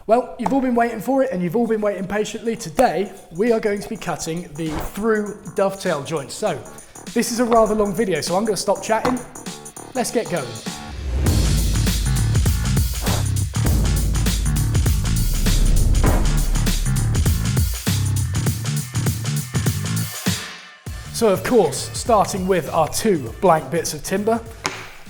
Well, you've all been waiting for it and you've all been waiting patiently. Today, we are going to be cutting the through dovetail joint. So, this is a rather long video, so I'm going to stop chatting. Let's get going. So of course, starting with our two blank bits of timber,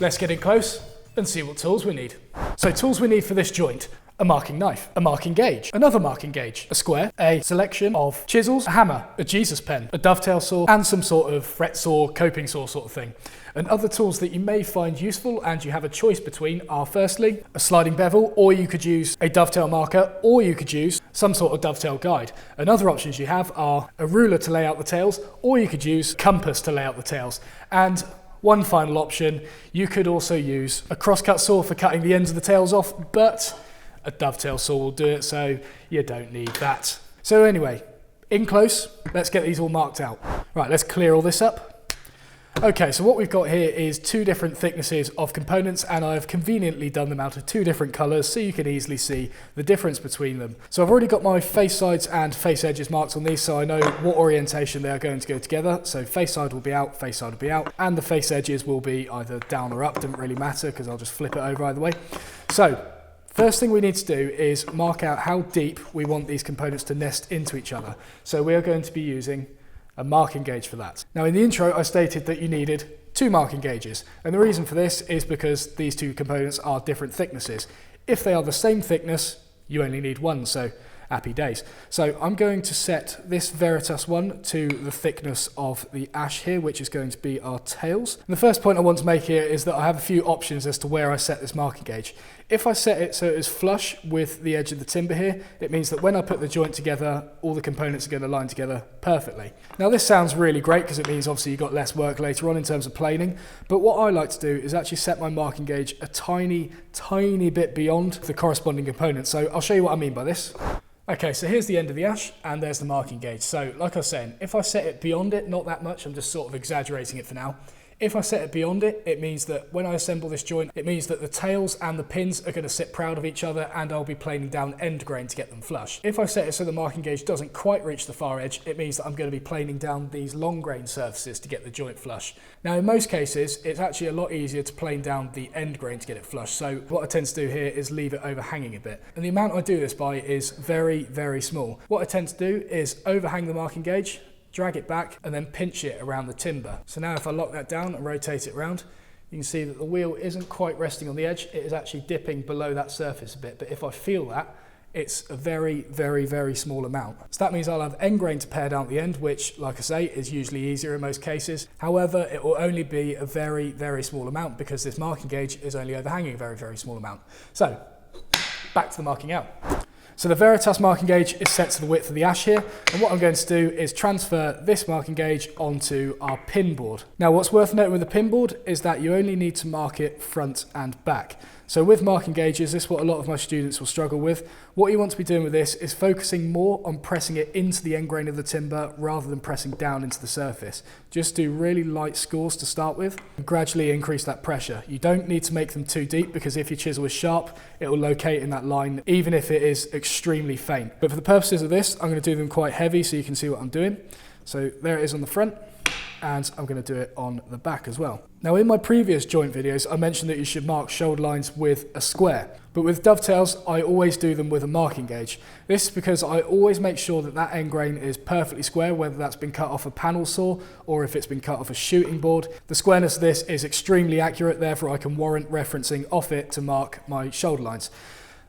let's get in close and see what tools we need. So tools we need for this joint: a marking knife, a marking gauge, another marking gauge, a square, a selection of chisels, a hammer, a Jesus pen, a dovetail saw, and some sort of fret saw, coping saw sort of thing. And other tools that you may find useful and you have a choice between are firstly, a sliding bevel, or you could use a dovetail marker, or you could use some sort of dovetail guide. And other options you have are a ruler to lay out the tails, or you could use a compass to lay out the tails. And one final option, you could also use a crosscut saw for cutting the ends of the tails off, but a dovetail saw will do it, so you don't need that. So anyway, in close, let's get these all marked out. Right, let's clear all this up. Okay, so what we've got here is two different thicknesses of components, and I've conveniently done them out of two different colours so you can easily see the difference between them. So I've already got my face sides and face edges marked on these, so I know what orientation they are going to go together. So face side will be out, face side will be out, and the face edges will be either down or up, doesn't really matter because I'll just flip it over either way. So first thing we need to do is mark out how deep we want these components to nest into each other. So we are going to be using a marking gauge for that. Now in the intro I stated that you needed two marking gauges, and the reason for this is because these two components are different thicknesses. If they are the same thickness, you only need one, so happy days. So I'm going to set this Veritas one to the thickness of the ash here, which is going to be our tails. And the first point I want to make here is that I have a few options as to where I set this marking gauge. If I set it so it is flush with the edge of the timber here, it means that when I put the joint together, all the components are going to line together perfectly. Now this sounds really great because it means obviously you've got less work later on in terms of planing, but what I like to do is actually set my marking gauge a tiny bit beyond the corresponding component. So I'll show you what I mean by this. Okay, so here's the end of the ash and there's the marking gauge. So like I was saying, if I set it beyond it, not that much, I'm just sort of exaggerating it for now. If I set it beyond it, it means that when I assemble this joint, it means that the tails and the pins are going to sit proud of each other and I'll be planing down end grain to get them flush. If I set it so the marking gauge doesn't quite reach the far edge, it means that I'm going to be planing down these long grain surfaces to get the joint flush. Now in most cases, it's actually a lot easier to plane down the end grain to get it flush. So what I tend to do here is leave it overhanging a bit. And the amount I do this by is very small. What I tend to do is overhang the marking gauge, drag it back and then pinch it around the timber. So now if I lock that down and rotate it around, you can see that the wheel isn't quite resting on the edge, it is actually dipping below that surface a bit. But if I feel that, it's a very small amount. So that means I'll have end grain to pare down at the end, which like I say is usually easier in most cases. However, it will only be a very small amount because this marking gauge is only overhanging a very small amount. So back to the marking out. So the Veritas marking gauge is set to the width of the ash here, and what I'm going to do is transfer this marking gauge onto our pin board. Now what's worth noting with the pin board is that you only need to mark it front and back. So with marking gauges, this is what a lot of my students will struggle with. What you want to be doing with this is focusing more on pressing it into the end grain of the timber rather than pressing down into the surface. Just do really light scores to start with and gradually increase that pressure. You don't need to make them too deep because if your chisel is sharp, it will locate in that line even if it is extremely faint. But for the purposes of this, I'm going to do them quite heavy so you can see what I'm doing. So there it is on the front, and I'm going to do it on the back as well. Now in my previous joint videos I mentioned that you should mark shoulder lines with a square, but with dovetails I always do them with a marking gauge. This is because I always make sure that that end grain is perfectly square, whether that's been cut off a panel saw or if it's been cut off a shooting board. The squareness of this is extremely accurate, therefore I can warrant referencing off it to mark my shoulder lines.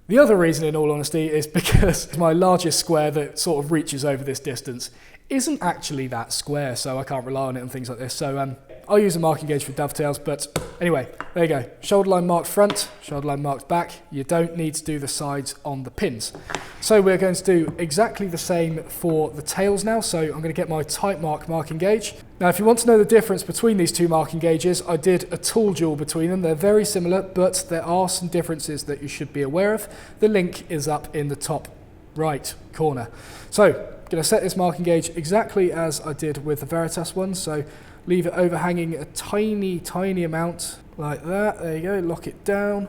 The other reason in all honesty is because my largest square that sort of reaches over this distance isn't actually that square, so I can't rely on it and things like this. So I'll use a marking gauge for dovetails, but anyway, there you go. Shoulder line marked front, shoulder line marked back. You don't need to do the sides on the pins. So we're going to do exactly the same for the tails now. So I'm going to get my type marking gauge. Now, if you want to know the difference between these two marking gauges, I did a tool duel between them. They're very similar, but there are some differences that you should be aware of. The link is up in the top right corner. So I'm going to set this marking gauge exactly as I did with the Veritas one. So leave it overhanging a tiny amount like that. There you go, lock it down.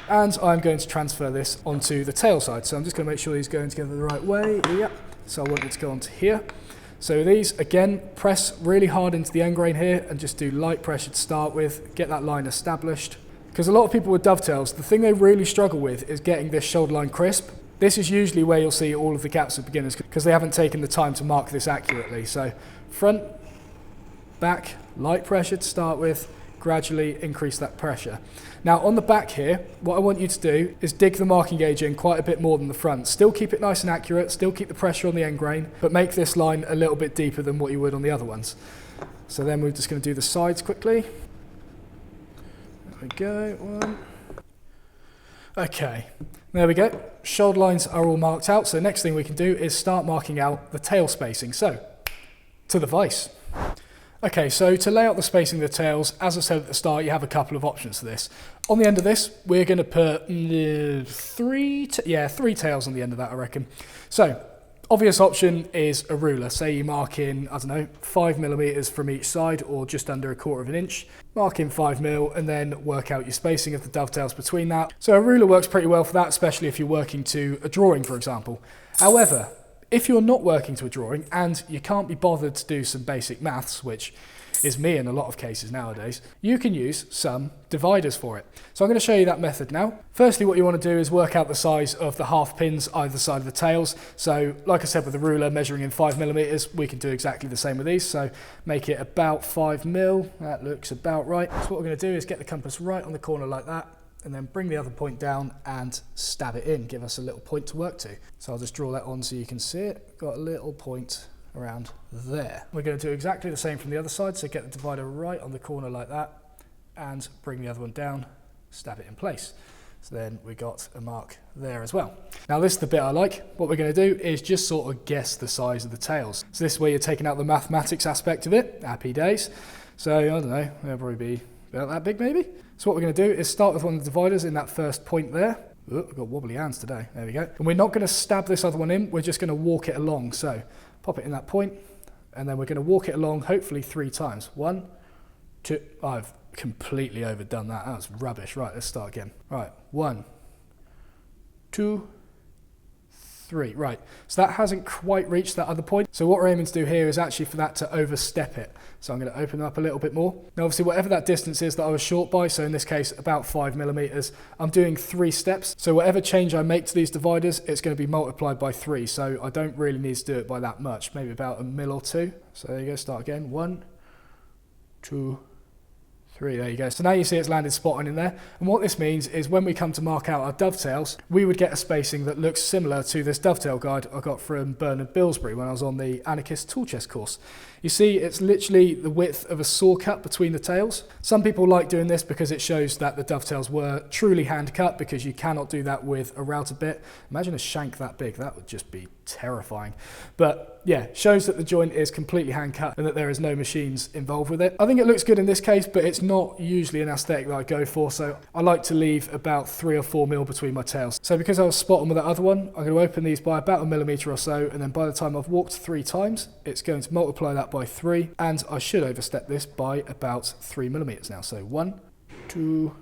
And I'm going to transfer this onto the tail side. So I'm just going to make sure these are going together the right way. Yep. So I want it to go onto here. So these, again, press really hard into the end grain here and just do light pressure to start with. Get that line established. Because a lot of people with dovetails, the thing they really struggle with is getting this shoulder line crisp. This is usually where you'll see all of the gaps of beginners because they haven't taken the time to mark this accurately. So front, back, light pressure to start with, gradually increase that pressure. Now on the back here, what I want you to do is dig the marking gauge in quite a bit more than the front. Still keep it nice and accurate, still keep the pressure on the end grain, but make this line a little bit deeper than what you would on the other ones. So then we're just going to do the sides quickly. There we go, one. Okay, there we go. Shoulder lines are all marked out, so next thing we can do is start marking out the tail spacing. So, to the vise. Okay, so to lay out the spacing of the tails, as I said at the start, you have a couple of options for this. On the end of this, we're going to put three tails on the end of that, I reckon. So, obvious option is a ruler. Say you mark in, I don't know, 5mm from each side, or just under 1/4 of an inch. Mark in 5mm, and then work out your spacing of the dovetails between that. So a ruler works pretty well for that, especially if you're working to a drawing, for example. However, if you're not working to a drawing and you can't be bothered to do some basic maths, which is me in a lot of cases nowadays, you can use some dividers for it. So I'm going to show you that method now. Firstly, what you want to do is work out the size of the half pins either side of the tails. So like I said, with the ruler measuring in 5mm, we can do exactly the same with these. So make it about 5mm. That looks about right. So what we're going to do is get the compass right on the corner like that, and then bring the other point down and stab it in, give us a little point to work to. So I'll just draw that on so you can see it. Got a little point around there. We're going to do exactly the same from the other side, so get the divider right on the corner like that, and bring the other one down, stab it in place. So then we got a mark there as well. Now this is the bit I like. What we're going to do is just sort of guess the size of the tails. So this is where you're taking out the mathematics aspect of it. Happy days. So I don't know, they'll probably be about that big maybe. So what we're going to do is start with one of the dividers in that first point there. Oh, I've got wobbly hands today. There we go. And we're not going to stab this other one in. We're just going to walk it along. So pop it in that point, and then we're going to walk it along hopefully 3 times. 1, 2. Oh, I've completely overdone that. That was rubbish. Right, let's start again. Right, 1, 2, 3. Right, so that hasn't quite reached that other point. So what we're aiming to do here is actually for that to overstep it. So I'm going to open them up a little bit more. Now obviously whatever that distance is that I was short by, so in this case about 5mm, I'm doing 3 steps. So whatever change I make to these dividers, it's going to be multiplied by 3. So I don't really need to do it by that much, maybe about 1mm or 2. So there you go, start again. 1, 2, 3, there you go. So now you see it's landed spot on in there. And what this means is when we come to mark out our dovetails, we would get a spacing that looks similar to this dovetail guide I got from Bernard Bilsbury when I was on the Anarchist tool chest course. You see, it's literally the width of a saw cut between the tails. Some people like doing this because it shows that the dovetails were truly hand cut, because you cannot do that with a router bit. Imagine a shank that big, that would just be terrifying. But yeah, shows that the joint is completely hand cut and that there is no machines involved with it. I think it looks good in this case, but it's not usually an aesthetic that I go for, so I like to leave about 3 or 4mm between my tails. So because I was spot on with that other one, I'm going to open these by about 1mm or so, and then by the time I've walked 3 times, it's going to multiply that by 3, and I should overstep this by about 3mm now. So 1, 2,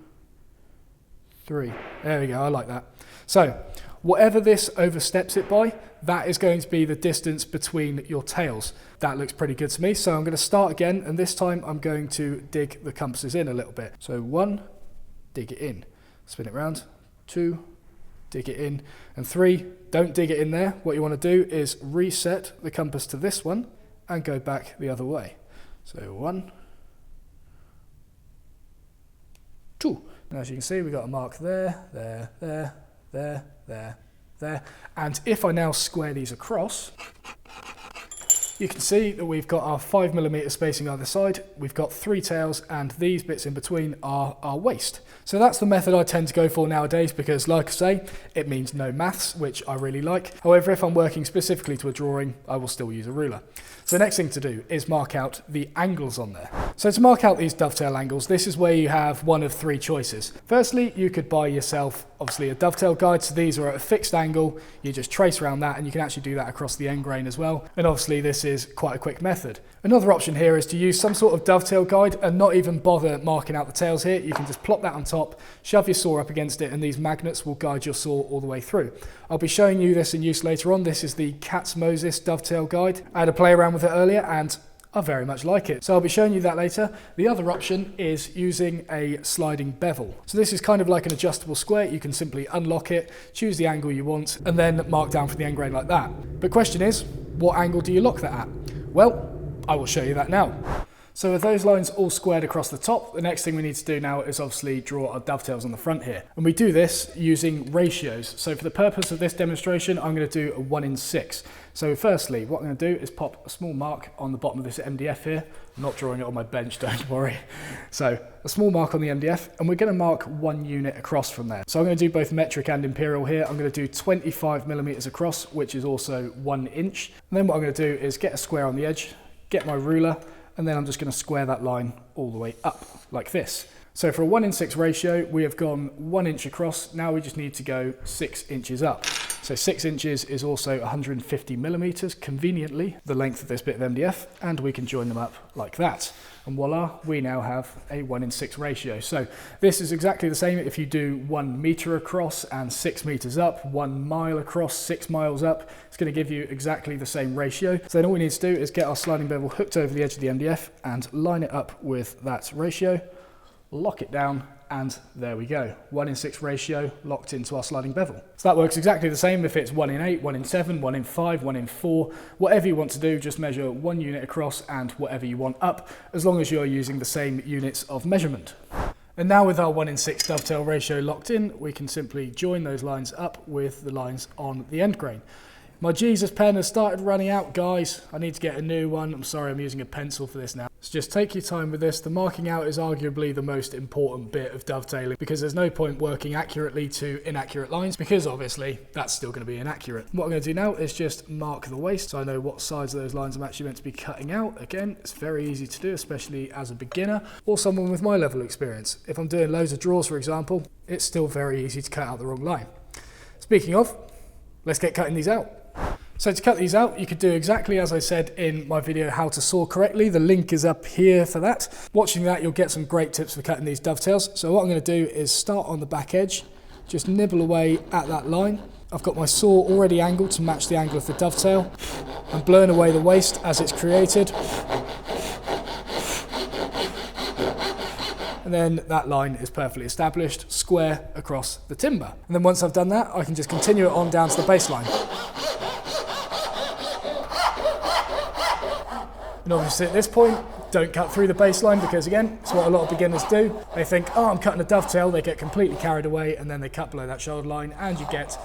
3. There we go, I like that. So whatever this oversteps it by, that is going to be the distance between your tails. That looks pretty good to me. So I'm going to start again, and this time I'm going to dig the compasses in a little bit. So 1, dig it in, spin it round, 2, dig it in, and 3, don't dig it in there. What you want to do is reset the compass to this one and go back the other way. So 1, 2. And as you can see, we've got a mark there, there, there, there, there, there. And if I now square these across, you can see that we've got our 5mm spacing either side, we've got 3 tails, and these bits in between are our waist. So that's the method I tend to go for nowadays because, like I say, it means no maths, which I really like. However, if I'm working specifically to a drawing, I will still use a ruler. So the next thing to do is mark out the angles on there. So to mark out these dovetail angles, this is where you have one of three choices. Firstly, you could buy yourself obviously a dovetail guide. So these are at a fixed angle. You just trace around that and you can actually do that across the end grain as well. And obviously this is quite a quick method. Another option here is to use some sort of dovetail guide and not even bother marking out the tails here. You can just plop that on top, shove your saw up against it, and these magnets will guide your saw all the way through. I'll be showing you this in use later on. This is the Katz-Moses dovetail guide. I had a play around with it earlier and I very much like it. So I'll be showing you that later. The other option is using a sliding bevel. So this is kind of like an adjustable square. You can simply unlock it, choose the angle you want, and then mark down for the end grain like that. But question is, what angle do you lock that at? Well, I will show you that now. So with those lines all squared across the top, the next thing we need to do now is obviously draw our dovetails on the front here. And we do this using ratios. So for the purpose of this demonstration, I'm going to do a 1:6. So firstly, what I'm going to do is pop a small mark on the bottom of this MDF here. I'm not drawing it on my bench, don't worry. So a small mark on the MDF, and we're going to mark 1 unit across from there. So I'm going to do both metric and imperial here. I'm going to do 25 millimeters across, which is also 1 inch. And then what I'm going to do is get a square on the edge, get my ruler, and then I'm just going to square that line all the way up like this. So for a 1:6 ratio, we have gone 1 inch across. Now we just need to go 6 inches up. So 6 inches is also 150 millimeters, conveniently the length of this bit of MDF, and we can join them up like that. And voila, we now have a 1:6 ratio. So this is exactly the same if you do 1 meter across and 6 meters up, 1 mile across, 6 miles up. It's going to give you exactly the same ratio. So then all we need to do is get our sliding bevel hooked over the edge of the MDF and line it up with that ratio, lock it down, and there we go. 1:6 ratio locked into our sliding bevel. So that works exactly the same if it's 1:8, 1:7, 1:5, 1:4, whatever you want to do, just measure 1 unit across and whatever you want up, as long as you're using the same units of measurement. And now with our 1:6 dovetail ratio locked in, we can simply join those lines up with the lines on the end grain. My Jesus pen has started running out, guys. I need to get a new one. I'm sorry, I'm using a pencil for this now. So just take your time with this. The marking out is arguably the most important bit of dovetailing because there's no point working accurately to inaccurate lines because obviously that's still going to be inaccurate. What I'm going to do now is just mark the waist so I know what sides of those lines I'm actually meant to be cutting out. Again, it's very easy to do, especially as a beginner or someone with my level of experience. If I'm doing loads of draws, for example, it's still very easy to cut out the wrong line. Speaking of, let's get cutting these out. So to cut these out, you could do exactly as I said in my video how to saw correctly. The link is up here for that. Watching that, you'll get some great tips for cutting these dovetails. So what I'm going to do is start on the back edge, just nibble away at that line. I've got my saw already angled to match the angle of the dovetail. I'm blowing away the waste as it's created. And then that line is perfectly established, square across the timber. And then once I've done that, I can just continue it on down to the baseline. And obviously at this point, don't cut through the baseline because again, it's what a lot of beginners do. They think, oh, I'm cutting a dovetail, they get completely carried away and then they cut below that shoulder line and you get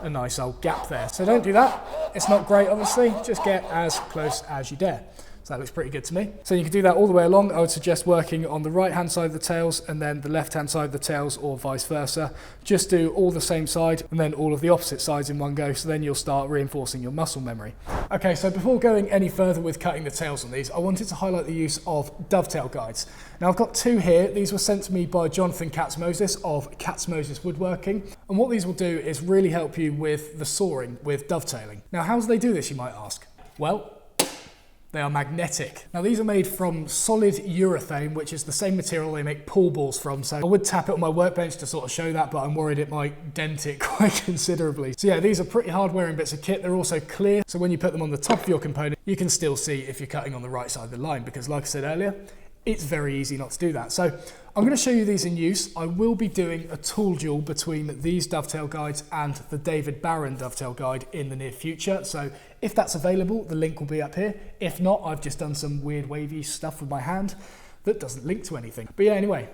a nice old gap there. So don't do that. It's not great, obviously, just get as close as you dare. So that looks pretty good to me. So you can do that all the way along. I would suggest working on the right hand side of the tails and then the left hand side of the tails or vice versa. Just do all the same side and then all of the opposite sides in one go. So then you'll start reinforcing your muscle memory. Okay, so before going any further with cutting the tails on these, I wanted to highlight the use of dovetail guides. Now I've got 2 here. These were sent to me by Jonathan Katz-Moses of Katz-Moses Woodworking. And what these will do is really help you with the sawing, with dovetailing. Now how do they do this, you might ask? Well, they are magnetic. Now these are made from solid urethane, which is the same material they make pool balls from. So I would tap it on my workbench to sort of show that, but I'm worried it might dent it quite considerably. So yeah, these are pretty hard wearing bits of kit. They're also clear. So when you put them on the top of your component, you can still see if you're cutting on the right side of the line, because like I said earlier, it's very easy not to do that. So I'm going to show you these in use. I will be doing a tool duel between these dovetail guides and the David Barron dovetail guide in the near future. So if that's available, the link will be up here. If not, I've just done some weird wavy stuff with my hand that doesn't link to anything. But yeah, anyway,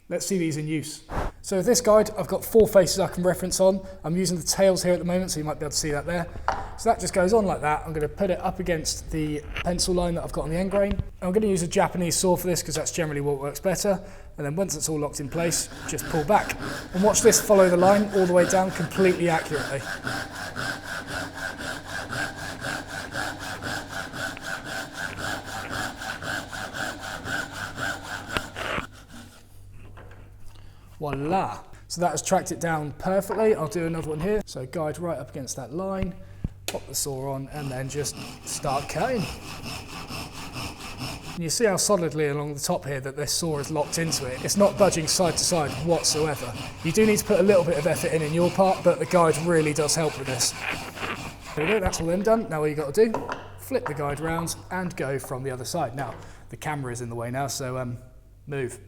let's see these in use. So with this guide, I've got 4 faces I can reference on. I'm using the tails here at the moment, so you might be able to see that there. So that just goes on like that. I'm going to put it up against the pencil line that I've got on the end grain. I'm going to use a Japanese saw for this because that's generally what works better. And then once it's all locked in place, just pull back. And watch this follow the line all the way down completely accurately. Voila. So that has tracked it down perfectly. I'll do another one here. So guide right up against that line, pop the saw on, and then just start cutting. And you see how solidly along the top here that this saw is locked into it. It's not budging side to side whatsoever. You do need to put a little bit of effort in your part, but the guide really does help with this. There we go, that's all them done. Now all you got to do, flip the guide round and go from the other side. Now, the camera is in the way now, so move.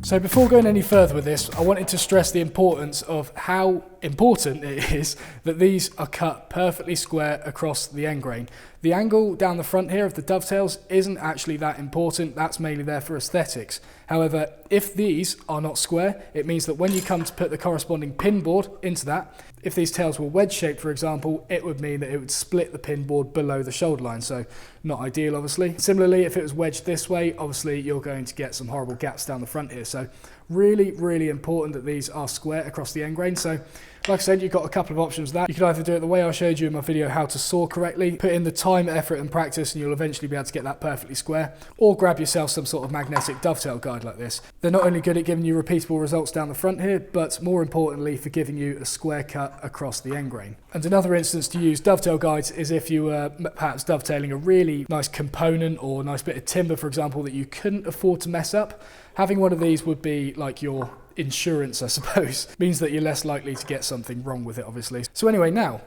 So before going any further with this, I wanted to stress the importance of how important it is that these are cut perfectly square across the end grain. The angle down the front here of the dovetails isn't actually that important, that's mainly there for aesthetics. However, if these are not square, it means that when you come to put the corresponding pin board into that, if these tails were wedge shaped, for example, it would mean that it would split the pin board below the shoulder line, so not ideal obviously. Similarly, if it was wedged this way, obviously you're going to get some horrible gaps down the front here. So really, really important that these are square across the end grain. So like I said, you've got a couple of options there. You could either do it the way I showed you in my video how to saw correctly, put in the time, effort and practice, and you'll eventually be able to get that perfectly square, or grab yourself some sort of magnetic dovetail guide like this. They're not only good at giving you repeatable results down the front here, but more importantly for giving you a square cut across the end grain. And another instance to use dovetail guides is if you were perhaps dovetailing a really nice component or nice bit of timber, for example, that you couldn't afford to mess up. Having one of these would be like your insurance, I suppose. Means that you're less likely to get something wrong with it, obviously. So anyway, now,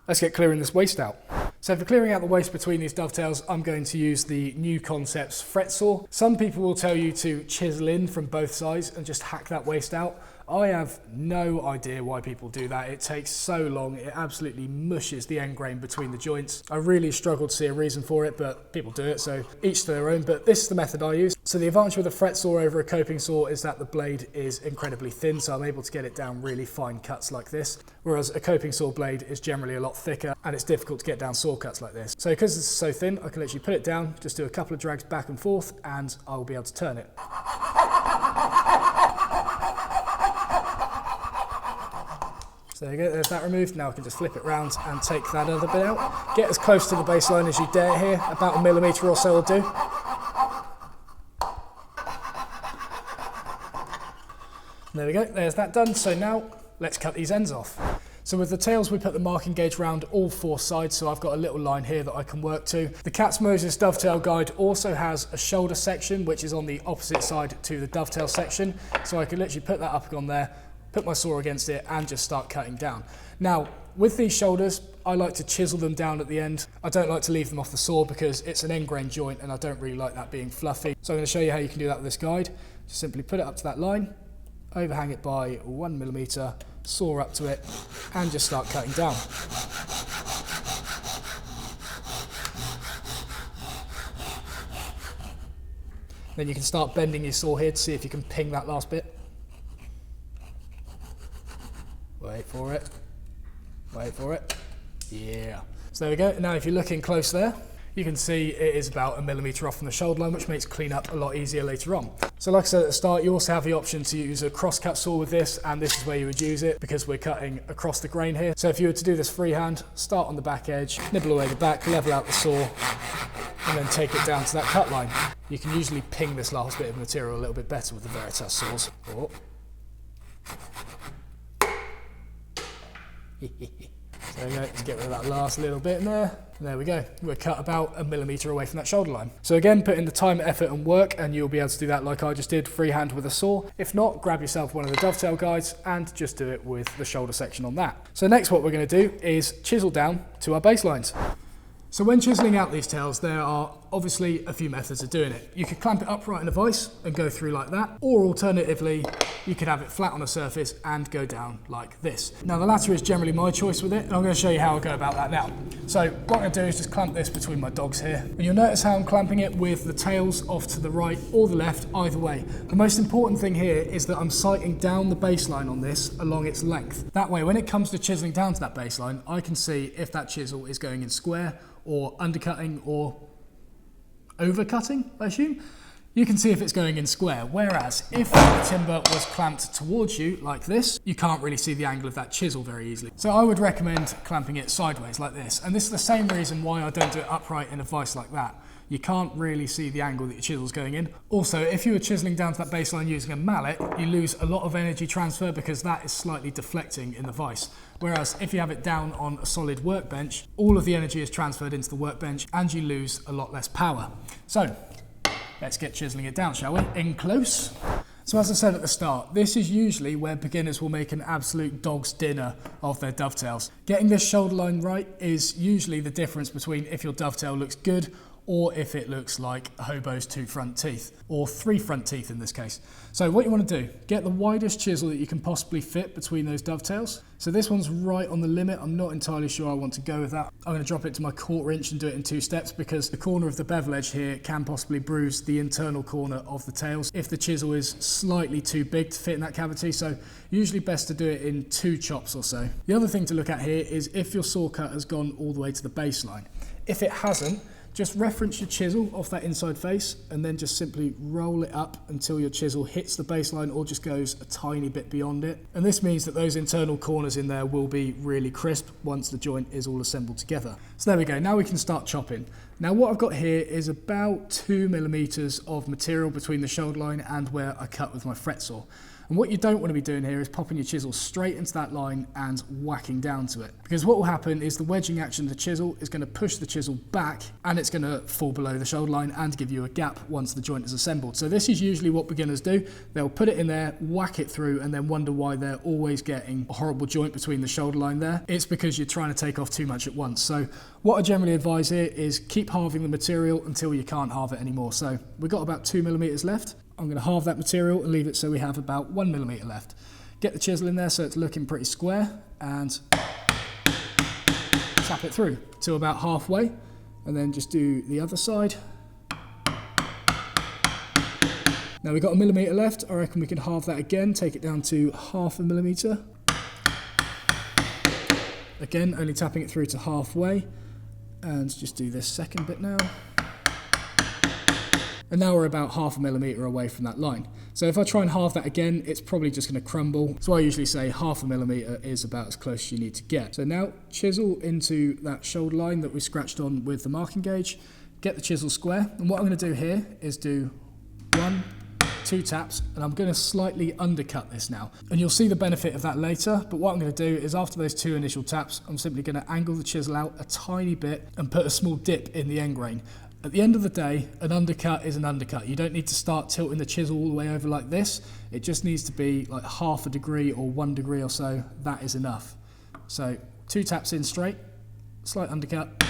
let's get clearing this waste out. So for clearing out the waste between these dovetails, I'm going to use the New Concepts fret saw. Some people will tell you to chisel in from both sides and just hack that waste out. I have no idea why people do that. It takes so long. It absolutely mushes the end grain between the joints. I really struggle to see a reason for it, but people do it, so each to their own. But this is the method I use. So the advantage with a fret saw over a coping saw is that the blade is incredibly thin, so I'm able to get it down really fine cuts like this. Whereas a coping saw blade is generally a lot thicker and it's difficult to get down saw cuts like this. So because it's so thin, I can literally put it down, just do a couple of drags back and forth, and I'll be able to turn it. So there you go, there's that removed. Now I can just flip it round and take that other bit out. Get as close to the baseline as you dare here, about 1 millimetre or so will do. There we go, there's that done. So now let's cut these ends off. So with the tails, we put the marking gauge round all 4 sides, so I've got a little line here that I can work to. The Katz-Moses dovetail guide also has a shoulder section, which is on the opposite side to the dovetail section. So I can literally put that up on there, put my saw against it and just start cutting down. Now, with these shoulders, I like to chisel them down at the end. I don't like to leave them off the saw because it's an end grain joint and I don't really like that being fluffy. So I'm going to show you how you can do that with this guide. Just simply put it up to that line, overhang it by 1 millimetre, saw up to it and just start cutting down. Then you can start bending your saw here to see if you can ping that last bit. Wait for it, wait for it, yeah. So there we go, now if you're looking close there, you can see it is about 1 millimetre off from the shoulder line, which makes clean up a lot easier later on. So like I said at the start, you also have the option to use a cross-cut saw with this, and this is where you would use it because we're cutting across the grain here. So if you were to do this freehand, start on the back edge, nibble away the back, level out the saw, and then take it down to that cut line. You can usually ping this last bit of material a little bit better with the Veritas saws. Oh. So there we go, let's get rid of that last little bit in there. And there we go, we're cut about 1 millimetre away from that shoulder line. So again, put in the time, effort and work and you'll be able to do that like I just did, freehand with a saw. If not, grab yourself one of the dovetail guides and just do it with the shoulder section on that. So next what we're going to do is chisel down to our baselines. So when chiseling out these tails, there are obviously a few methods of doing it. You could clamp it upright in a vise and go through like that, or alternatively, you could have it flat on a surface and go down like this. Now the latter is generally my choice with it, and I'm going to show you how I go about that now. So what I'm going to do is just clamp this between my dogs here. And you'll notice how I'm clamping it with the tails off to the right or the left, either way. The most important thing here is that I'm sighting down the baseline on this along its length. That way, when it comes to chiseling down to that baseline, I can see if that chisel is going in square or undercutting or overcutting, I assume. You can see if it's going in square, whereas if the timber was clamped towards you like this, you can't really see the angle of that chisel very easily. So I would recommend clamping it sideways like this, and this is the same reason why I don't do it upright in a vise like that. you can't really see the angle that your chisel's going in. Also, if you were chiseling down to that baseline using a mallet, you lose a lot of energy transfer because that is slightly deflecting in the vise. Whereas if you have it down on a solid workbench, all of the energy is transferred into the workbench and you lose a lot less power. So let's get chiseling it down, shall we? In close. So as I said at the start, this is usually where beginners will make an absolute dog's dinner of their dovetails. Getting this shoulder line right is usually the difference between if your dovetail looks good or if it looks like a hobo's 2 front teeth, or 3 front teeth in this case. So what you want to do, get the widest chisel that you can possibly fit between those dovetails. So this one's right on the limit. I'm not entirely sure I want to go with that. I'm going to drop it to my 1/4 inch and do it in 2 steps because the corner of the bevel edge here can possibly bruise the internal corner of the tails if the chisel is slightly too big to fit in that cavity. So usually best to do it in 2 chops or so. The other thing to look at here is if your saw cut has gone all the way to the baseline. If it hasn't, just reference your chisel off that inside face and then just simply roll it up until your chisel hits the baseline or just goes a tiny bit beyond it. And this means that those internal corners in there will be really crisp once the joint is all assembled together. So there we go, now we can start chopping. Now what I've got here is about 2 millimeters of material between the shoulder line and where I cut with my fret saw. And what you don't want to be doing here is popping your chisel straight into that line and whacking down to it. Because what will happen is the wedging action of the chisel is going to push the chisel back and it's going to fall below the shoulder line and give you a gap once the joint is assembled. So this is usually what beginners do. They'll put it in there, whack it through and then wonder why they're always getting a horrible joint between the shoulder line there. It's because you're trying to take off too much at once. So what I generally advise here is keep halving the material until you can't halve it anymore. So we've got about 2 millimeters left. I'm going to halve that material and leave it so we have about 1 millimeter left. Get the chisel in there so it's looking pretty square and tap it through to about halfway and then just do the other side. Now we've got 1 millimeter left. I reckon we can halve that again, take it down to 0.5 millimeter. Again, only tapping it through to halfway and just do this second bit now. And now we're about 0.5 millimeter away from that line. So if I try and halve that again, it's probably just going to crumble. So I usually say 0.5 millimeter is about as close as you need to get. So now chisel into that shoulder line that we scratched on with the marking gauge, get the chisel square. And what I'm going to do here is do 1, 2 taps, and I'm going to slightly undercut this now. And you'll see the benefit of that later, but what I'm going to do is after those 2 initial taps, I'm simply going to angle the chisel out a tiny bit and put a small dip in the end grain. At the end of the day, an undercut is an undercut. You don't need to start tilting the chisel all the way over like this. It just needs to be like 0.5 degree or 1 degree or so. That is enough. So 2 taps in straight, slight undercut,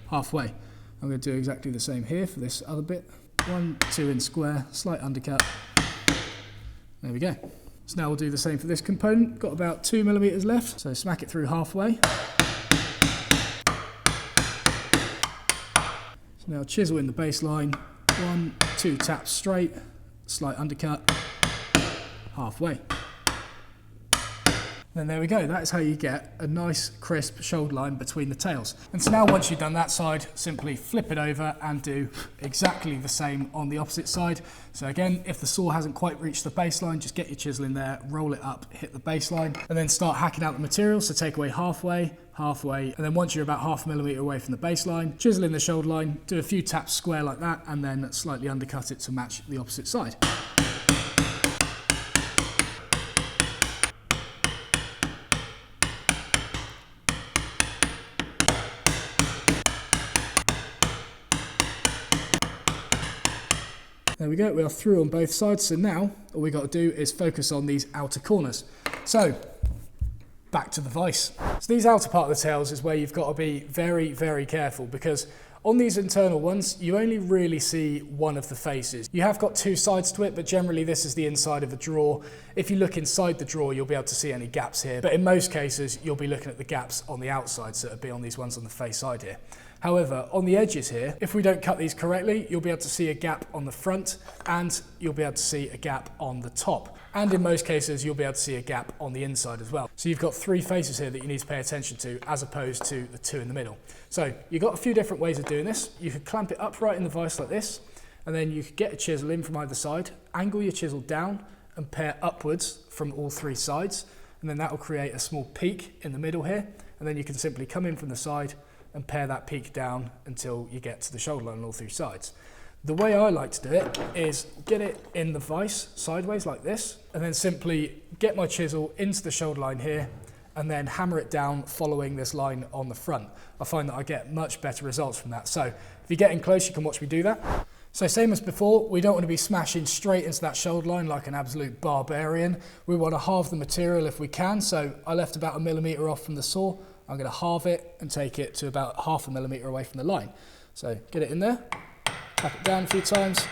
halfway. I'm going to do exactly the same here for this other bit. 1, 2 in square, slight undercut. There we go. So now we'll do the same for this component. Got about 2 millimeters left, so smack it through halfway. So now chisel in the baseline, 1, 2 taps straight, slight undercut, halfway. Then there we go, that is how you get a nice crisp shoulder line between the tails. And so now once you've done that side, simply flip it over and do exactly the same on the opposite side. So again, if the saw hasn't quite reached the baseline, just get your chisel in there, roll it up, hit the baseline, and then start hacking out the material. So take away halfway, and then once you're about 0.5 millimeter away from the baseline, chisel in the shoulder line, do a few taps square like that, and then slightly undercut it to match the opposite side. There we go, we are through on both sides, so now all we got to do is focus on these outer corners. So, back to the vise. So these outer part of the tails is where you've got to be very, very careful because on these internal ones, you only really see one of the faces. You have got 2 sides to it, but generally this is the inside of the drawer. If you look inside the drawer, you'll be able to see any gaps here, but in most cases, you'll be looking at the gaps on the outside, so it'll be on these ones on the face side here. However, on the edges here, if we don't cut these correctly, you'll be able to see a gap on the front and you'll be able to see a gap on the top. And in most cases, you'll be able to see a gap on the inside as well. So you've got 3 faces here that you need to pay attention to as opposed to the 2 in the middle. So you've got a few different ways of doing this. You could clamp it upright in the vise like this, and then you could get a chisel in from either side, angle your chisel down and pare upwards from all 3 sides. And then that will create a small peak in the middle here. And then you can simply come in from the side, and pare that peak down until you get to the shoulder line on all three sides. The way I like to do it is get it in the vise sideways like this, and then simply get my chisel into the shoulder line here, and then hammer it down following this line on the front. I find that I get much better results from that. So if you get in close, you can watch me do that. So same as before, we don't want to be smashing straight into that shoulder line like an absolute barbarian. We want to halve the material if we can. So I left about 1 millimeter off from the saw. I'm going to halve it and take it to about 0.5 millimeter away from the line. So get it in there, tap it down a few times.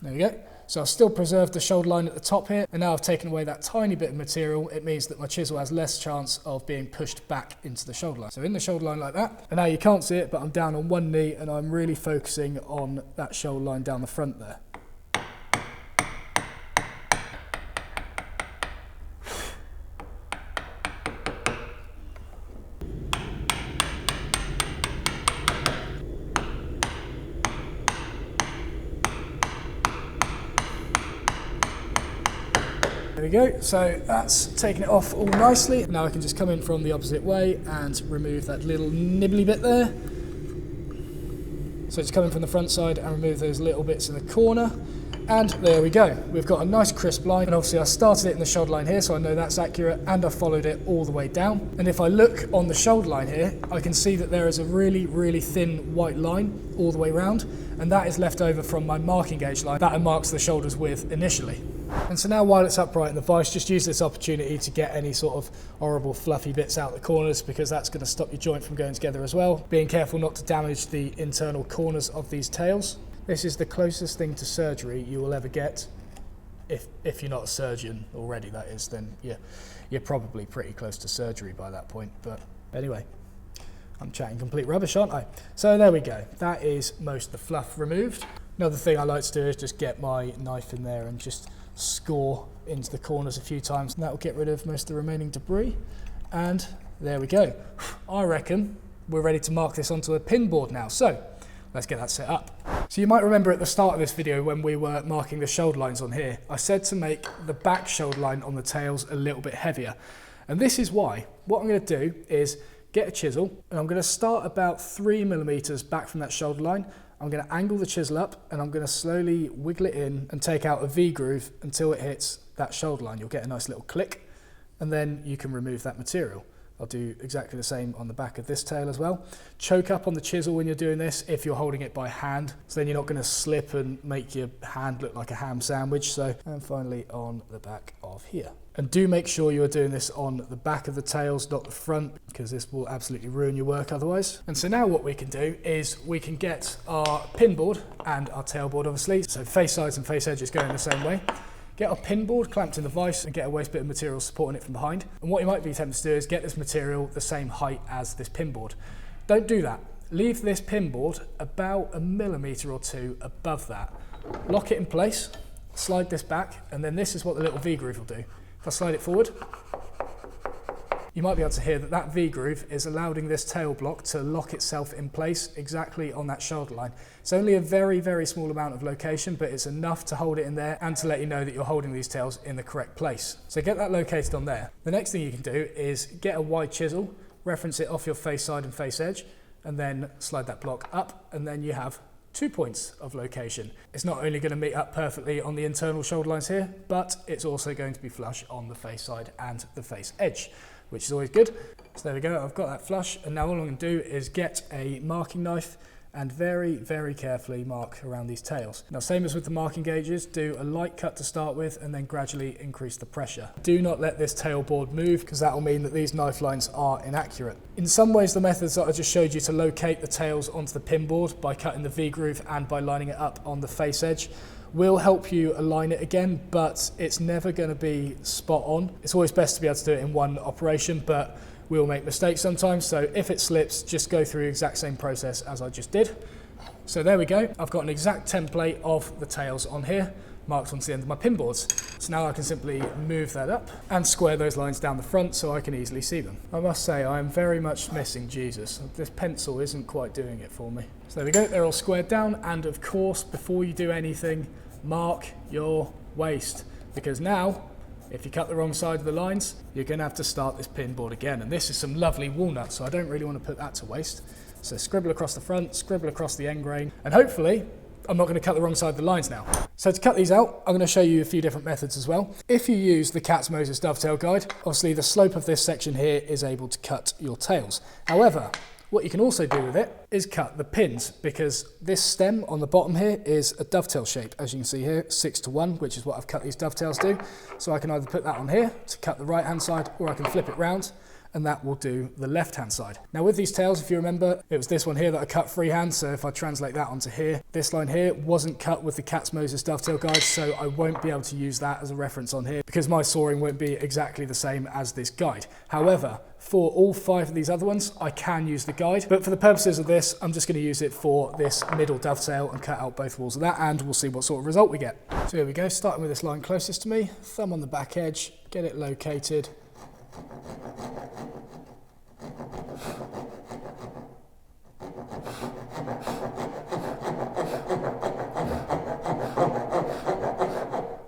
There we go. So I've still preserved the shoulder line at the top here, and now I've taken away that tiny bit of material. It means that my chisel has less chance of being pushed back into the shoulder line. So in the shoulder line like that, and now you can't see it, but I'm down on one knee and I'm really focusing on that shoulder line down the front there. There we go, so that's taken it off all nicely. Now I can just come in from the opposite way and remove that little nibbly bit there. So just come in from the front side and remove those little bits in the corner. And there we go. We've got a nice crisp line, and obviously I started it in the shoulder line here, so I know that's accurate, and I followed it all the way down. And if I look on the shoulder line here, I can see that there is a really, really thin white line all the way around, and that is left over from my marking gauge line that I marked the shoulders with initially. And so now while it's upright in the vise, just use this opportunity to get any sort of horrible fluffy bits out the corners, because that's going to stop your joint from going together as well. Being careful not to damage the internal corners of these tails. This is the closest thing to surgery you will ever get. If you're not a surgeon already, that is, then you're probably pretty close to surgery by that point. But anyway, I'm chatting complete rubbish, aren't I? So there we go. That is most of the fluff removed. Another thing I like to do is just get my knife in there and just score into the corners a few times, and that will get rid of most of the remaining debris. And there we go. I reckon we're ready to mark this onto a pin board now. So let's get that set up. So you might remember at the start of this video when we were marking the shoulder lines on here, I said to make the back shoulder line on the tails a little bit heavier. And this is why. What I'm going to do is get a chisel, and I'm going to start about 3 millimeters back from that shoulder line. I'm going to angle the chisel up, and I'm going to slowly wiggle it in and take out a V groove until it hits that shoulder line. You'll get a nice little click, and then you can remove that material. I'll do exactly the same on the back of this tail as well. Choke up on the chisel when you're doing this if you're holding it by hand, so then you're not going to slip and make your hand look like a ham sandwich. So, and finally on the back of here. And do make sure you are doing this on the back of the tails, not the front, because this will absolutely ruin your work otherwise. And so now what we can do is we can get our pin board and our tail board, obviously. So face sides and face edges going the same way. Get our pin board clamped in the vise and get a waste bit of material supporting it from behind. And what you might be tempted to do is get this material the same height as this pin board. Don't do that. Leave this pin board about 1 millimeter or 2 above that. Lock it in place, slide this back, and then this is what the little V groove will do. If I slide it forward, you might be able to hear that that V groove is allowing this tail block to lock itself in place exactly on that shoulder line. It's only a very, very small amount of location, but it's enough to hold it in there and to let you know that you're holding these tails in the correct place. So get that located on there. The next thing you can do is get a wide chisel, reference it off your face side and face edge, and then slide that block up, and then you have 2 points of location. It's not only going to meet up perfectly on the internal shoulder lines here, but it's also going to be flush on the face side and the face edge, which is always good. So there we go, I've got that flush, and now all I'm going to do is get a marking knife and very, very carefully mark around these tails. Now, same as with the marking gauges, do a light cut to start with and then gradually increase the pressure. Do not let this tail board move, because that will mean that these knife lines are inaccurate. In some ways, the methods that I just showed you to locate the tails onto the pin board by cutting the V groove and by lining it up on the face edge will help you align it again, but it's never going to be spot on. It's always best to be able to do it in one operation, but we'll make mistakes sometimes, so if it slips, just go through the exact same process as I just did. So there we go, I've got an exact template of the tails on here, marked onto the end of my pin boards. So now I can simply move that up and square those lines down the front so I can easily see them. I must say, I am very much missing Jesus. This pencil isn't quite doing it for me. So there we go, they're all squared down, and of course, before you do anything, mark your waist, because now If you cut the wrong side of the lines, you're going to have to start this pin board again. And this is some lovely walnut, so I don't really want to put that to waste. So scribble across the front, scribble across the end grain, and hopefully I'm not going to cut the wrong side of the lines now. So to cut these out, I'm going to show you a few different methods as well. If you use the Katz-Moses dovetail guide, obviously the slope of this section here is able to cut your tails. However, what you can also do with it is cut the pins, because this stem on the bottom here is a dovetail shape, as you can see here, 6:1, which is what I've cut these dovetails to. So I can either put that on here to cut the right hand side, or I can flip it round and that will do the left hand side. Now with these tails, if you remember, it was this one here that I cut freehand, so if I translate that onto here, this line here wasn't cut with the Katz-Moses dovetail guide, so I won't be able to use that as a reference on here because my sawing won't be exactly the same as this guide. However, for all 5 of these other ones, I can use the guide, but for the purposes of this, I'm just going to use it for this middle dovetail and cut out both walls of that, and we'll see what sort of result we get. So here we go, starting with this line closest to me, thumb on the back edge, get it located.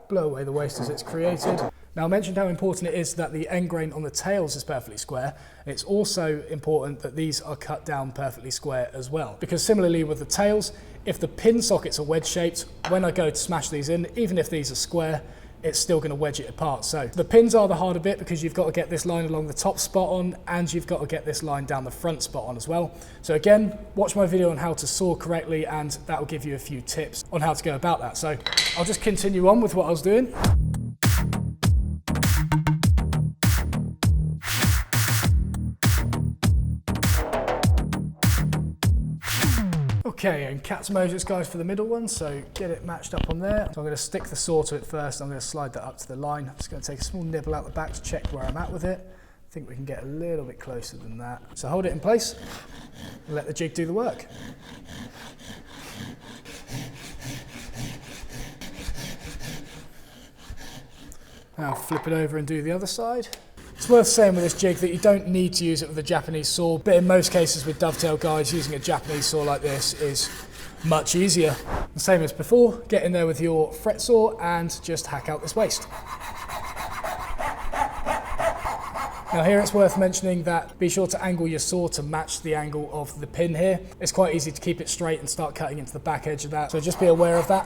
Blow away the waste as it's created. Now I mentioned how important it is that the end grain on the tails is perfectly square. It's also important that these are cut down perfectly square as well, because similarly with the tails, if the pin sockets are wedge shaped, when I go to smash these in, even if these are square, it's still going to wedge it apart. So the pins are the harder bit, because you've got to get this line along the top spot on, and you've got to get this line down the front spot on as well. So again, watch my video on how to saw correctly, and that will give you a few tips on how to go about that. So I'll just continue on with what I was doing. Okay, and Katz-Moses guys for the middle one, so get it matched up on there. So I'm going to stick the saw to it first, I'm going to slide that up to the line. I'm just going to take a small nibble out the back to check where I'm at with it. I think we can get a little bit closer than that. So hold it in place and let the jig do the work. Now flip it over and do the other side. It's worth saying with this jig that you don't need to use it with a Japanese saw, but in most cases with dovetail guides, using a Japanese saw like this is much easier. The same as before, get in there with your fret saw and just hack out this waste. Now here it's worth mentioning that be sure to angle your saw to match the angle of the pin here. It's quite easy to keep it straight and start cutting into the back edge of that, so just be aware of that.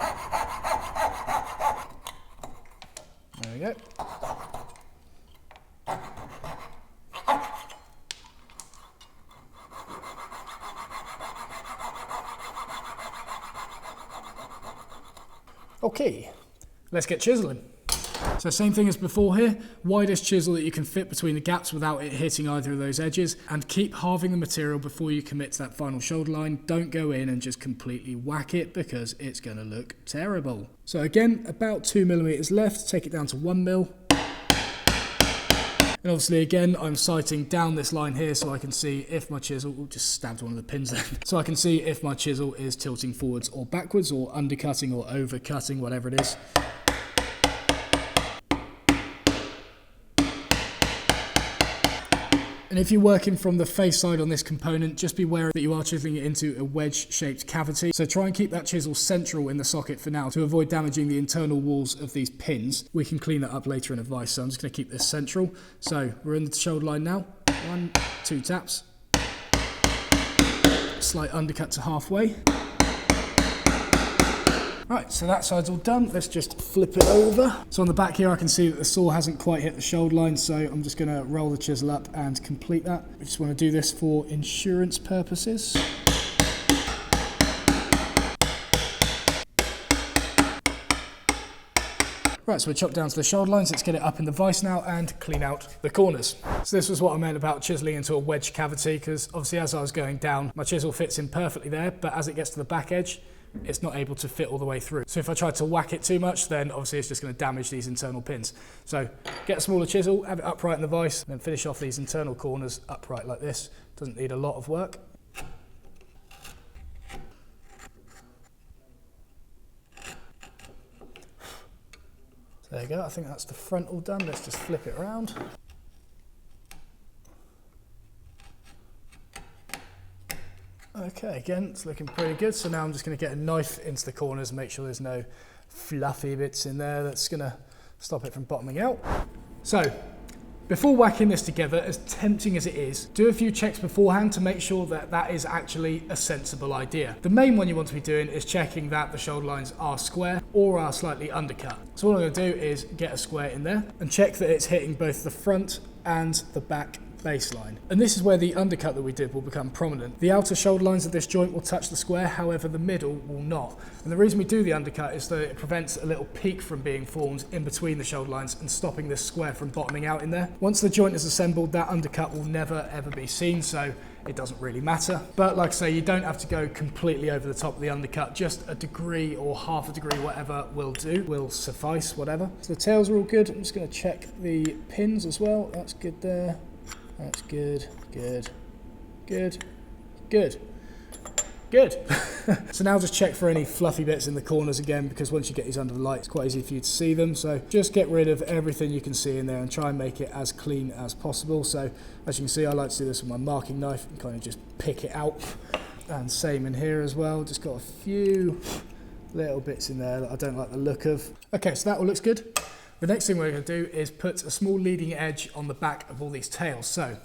There we go. Okay, let's get chiseling. So same thing as before here, widest chisel that you can fit between the gaps without it hitting either of those edges, and keep halving the material before you commit to that final shoulder line. Don't go in and just completely whack it, because it's going to look terrible. So again, about 2mm left, take it down to 1mm. And obviously again, I'm sighting down this line here so I can see if my chisel, just stabbed one of the pins there, so I can see if my chisel is tilting forwards or backwards, or undercutting or overcutting, whatever it is. And if you're working from the face side on this component, just be aware that you are chiseling it into a wedge-shaped cavity. So try and keep that chisel central in the socket for now to avoid damaging the internal walls of these pins. We can clean that up later in a vise, so I'm just going to keep this central. So we're in the shoulder line now. 1, 2 taps. Slight undercut to halfway. Right, so that side's all done. Let's just flip it over. So on the back here, I can see that the saw hasn't quite hit the shoulder line, so I'm just gonna roll the chisel up and complete that. I just wanna do this for insurance purposes. Right, so we're chopped down to the shoulder lines. Let's get it up in the vise now and clean out the corners. So this was what I meant about chiseling into a wedge cavity, because obviously as I was going down, my chisel fits in perfectly there, but as it gets to the back edge, it's not able to fit all the way through. So if I try to whack it too much, then obviously it's just going to damage these internal pins. So get a smaller chisel, have it upright in the vise, and then finish off these internal corners upright like this. Doesn't need a lot of work. So there you go, I think that's the front all done. Let's just flip it around. Okay, again, it's looking pretty good. So now I'm just going to get a knife into the corners and make sure there's no fluffy bits in there that's going to stop it from bottoming out. So, before whacking this together, as tempting as it is, do a few checks beforehand to make sure that that is actually a sensible idea. The main one you want to be doing is checking that the shoulder lines are square or are slightly undercut. So what I'm going to do is get a square in there and check that it's hitting both the front and the back baseline. And this is where the undercut that we did will become prominent. The outer shoulder lines of this joint will touch the square, however the middle will not. And the reason we do the undercut is that it prevents a little peak from being formed in between the shoulder lines and stopping this square from bottoming out in there. Once the joint is assembled, that undercut will never ever be seen, so it doesn't really matter. But like I say, you don't have to go completely over the top of the undercut, just a degree or half a degree, whatever will do, will suffice, whatever. So the tails are all good. I'm just going to check the pins as well. That's good there. That's good, good, good, good, good. So now just check for any fluffy bits in the corners again, because once you get these under the light, it's quite easy for you to see them. So just get rid of everything you can see in there and try and make it as clean as possible. So as you can see, I like to do this with my marking knife and kind of just pick it out. And same in here as well. Just got a few little bits in there that I don't like the look of. Okay, so that all looks good. The next thing we're going to do is put a small leading edge on the back of all these tails. So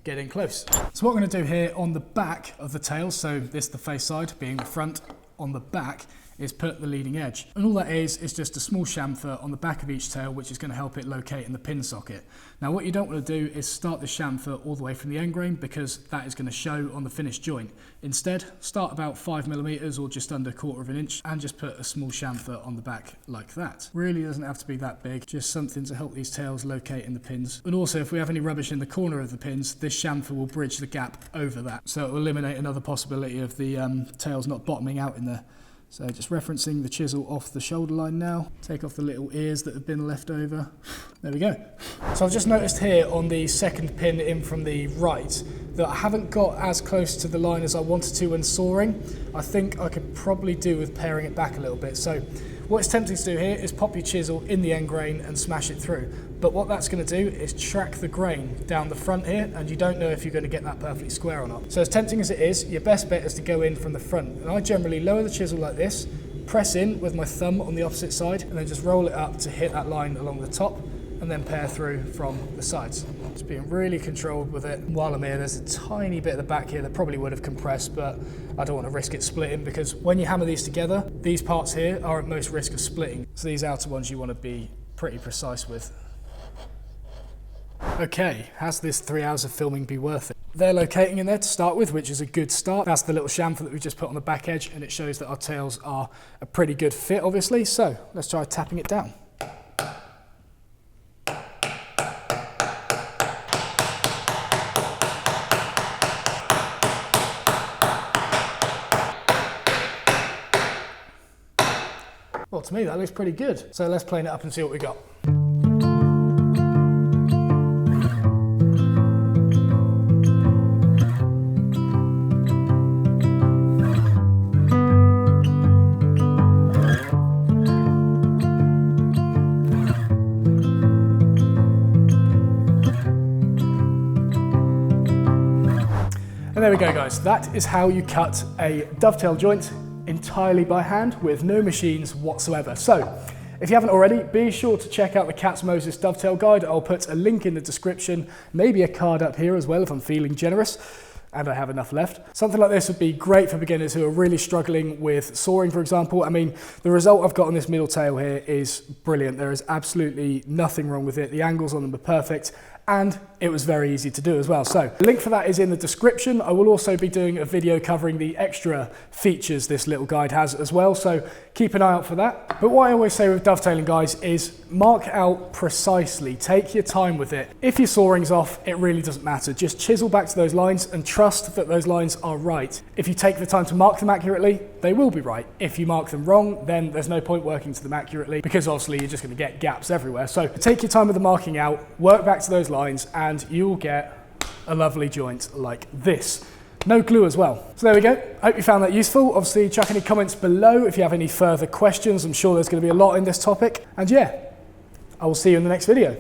get in close. So what we're going to do here on the back of the tails, so this the face side being the front, on the back is put the leading edge. And all that is just a small chamfer on the back of each tail, which is going to help it locate in the pin socket. Now what you don't want to do is start the chamfer all the way from the end grain, because that is going to show on the finished joint. Instead, start about 5mm or just under 1/4 of an inch and just put a small chamfer on the back like that. Really doesn't have to be that big, just something to help these tails locate in the pins. And also, if we have any rubbish in the corner of the pins, this chamfer will bridge the gap over that. So it will eliminate another possibility of the tails not bottoming out in there. So just referencing the chisel off the shoulder line now, take off the little ears that have been left over. There we go. So I've just noticed here on the second pin in from the right that I haven't got as close to the line as I wanted to when sawing. I think I could probably do with paring it back a little bit. So what it's tempting to do here is pop your chisel in the end grain and smash it through. But what that's going to do is track the grain down the front here, and you don't know if you're going to get that perfectly square or not. So as tempting as it is, your best bet is to go in from the front. And I generally lower the chisel like this, press in with my thumb on the opposite side, and then just roll it up to hit that line along the top, and then pare through from the sides. Just being really controlled with it. While I'm here, there's a tiny bit at the back here that probably would have compressed, but I don't want to risk it splitting, because when you hammer these together, these parts here are at most risk of splitting. So these outer ones you want to be pretty precise with. Okay, has this 3 hours of filming be worth it? They're locating in there to start with, which is a good start. That's the little chamfer that we just put on the back edge, and it shows that our tails are a pretty good fit, obviously. So let's try tapping it down. Well, to me that looks pretty good. So let's plane it up and see what we got. And there we go, guys. That is how you cut a dovetail joint entirely by hand with no machines whatsoever. So if you haven't already, be sure to check out the Katz-Moses dovetail guide. I'll put a link in the description, maybe a card up here as well if I'm feeling generous, and I have enough left. Something like this would be great for beginners who are really struggling with sawing, for example. I mean, the result I've got on this middle tail here is brilliant. There is absolutely nothing wrong with it. The angles on them are perfect, and it was very easy to do as well. So the link for that is in the description. I will also be doing a video covering the extra features this little guide has as well, so keep an eye out for that. But what I always say with dovetailing, guys, is mark out precisely. Take your time with it. If your sawing's off, it really doesn't matter. Just chisel back to those lines and trust that those lines are right. If you take the time to mark them accurately, they will be right. If you mark them wrong, then there's no point working to them accurately, because obviously you're just going to get gaps everywhere. So take your time with the marking out, work back to those lines, and you'll get a lovely joint like this. No glue as well. So there we go. Hope you found that useful. Obviously, chuck any comments below if you have any further questions. I'm sure there's going to be a lot in this topic. And yeah, I will see you in the next video.